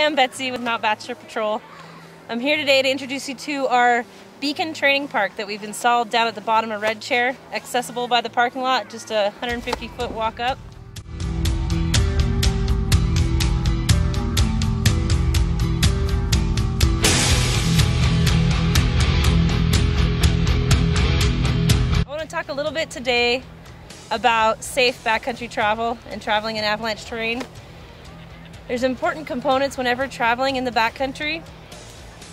I'm Betsy with Mount Bachelor Patrol. I'm here today to introduce you to our beacon training park that we've installed down at the bottom of Red Chair, accessible by the parking lot, just a 150-foot walk up. I want to talk a little bit today about safe backcountry travel and traveling in avalanche terrain. There's important components whenever traveling in the backcountry.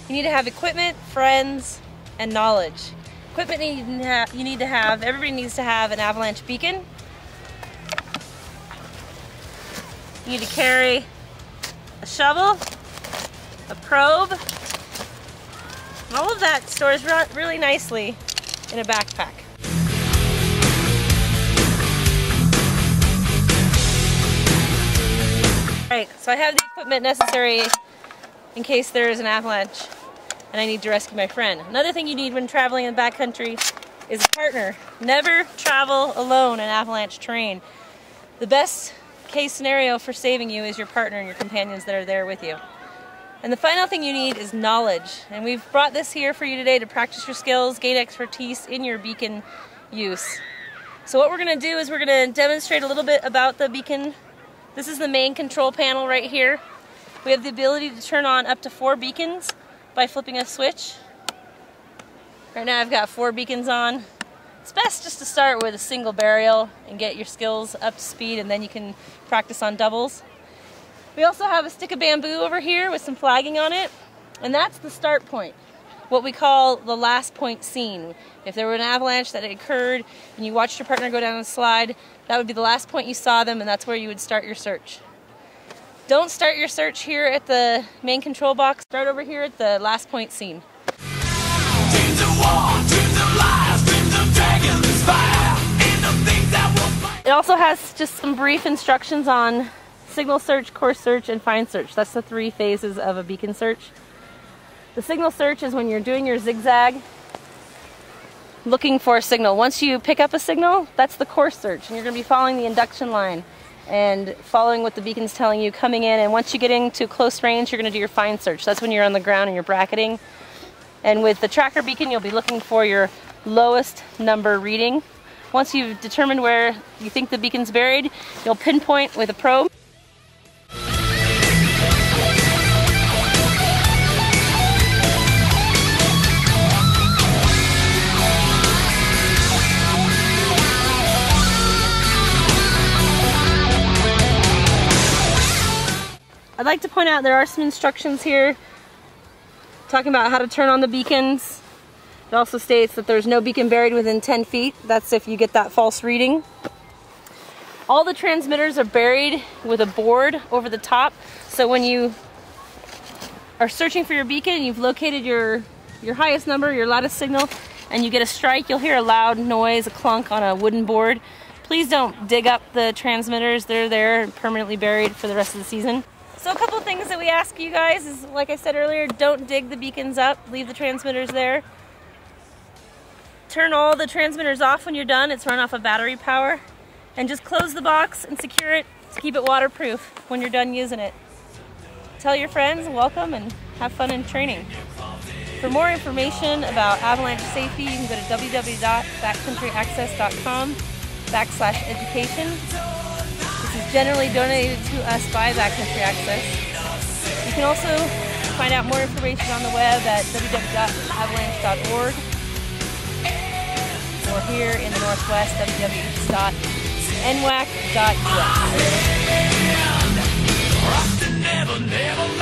You need to have equipment, friends, and knowledge. Equipment everybody needs to have an avalanche beacon. You need to carry a shovel, a probe, and all of that stores really nicely in a backpack. Alright, so I have the equipment necessary in case there is an avalanche and I need to rescue my friend. Another thing you need when traveling in the backcountry is a partner. Never travel alone in avalanche terrain. The best case scenario for saving you is your partner and your companions that are there with you. And the final thing you need is knowledge. And we've brought this here for you today to practice your skills, gain expertise in your beacon use. So what we're going to do is we're going to demonstrate a little bit about the beacon. This is the main control panel right here. We have the ability to turn on up to 4 beacons by flipping a switch. Right now I've got 4 beacons on. It's best just to start with a single burial and get your skills up to speed, and then you can practice on doubles. We also have a stick of bamboo over here with some flagging on it, and that's the start point, what we call the last point scene. If there were an avalanche that had occurred and you watched your partner go down the slide, that would be the last point you saw them, and that's where you would start your search. Don't start your search here at the main control box. Start over here at the last point scene. It also has just some brief instructions on signal search, course search, and find search. That's the 3 phases of a beacon search. The signal search is when you're doing your zigzag, looking for a signal. Once you pick up a signal, that's the course search, and you're going to be following the induction line and following what the beacon's telling you coming in. And once you get into close range, you're going to do your find search. That's when you're on the ground and you're bracketing. And with the tracker beacon, you'll be looking for your lowest number reading. Once you've determined where you think the beacon's buried, you'll pinpoint with a probe. I'd like to point out there are some instructions here talking about how to turn on the beacons. It also states that there's no beacon buried within 10 feet. That's if you get that false reading. All the transmitters are buried with a board over the top, so when you are searching for your beacon, you've located your highest number, your loudest signal, and you get a strike, you'll hear a loud noise, a clunk on a wooden board. Please don't dig up the transmitters. They're there permanently buried for the rest of the season. So a couple things that we ask you guys is, like I said earlier, don't dig the beacons up, leave the transmitters there. Turn all the transmitters off when you're done, it's run off of battery power. And just close the box and secure it to keep it waterproof when you're done using it. Tell your friends, welcome, and have fun in training. For more information about avalanche safety, you can go to www.backcountryaccess.com/education. This is generally donated to us by Backcountry Access. You can also find out more information on the web at www.avalanche.org, or here in the Northwest, www.nwac.us.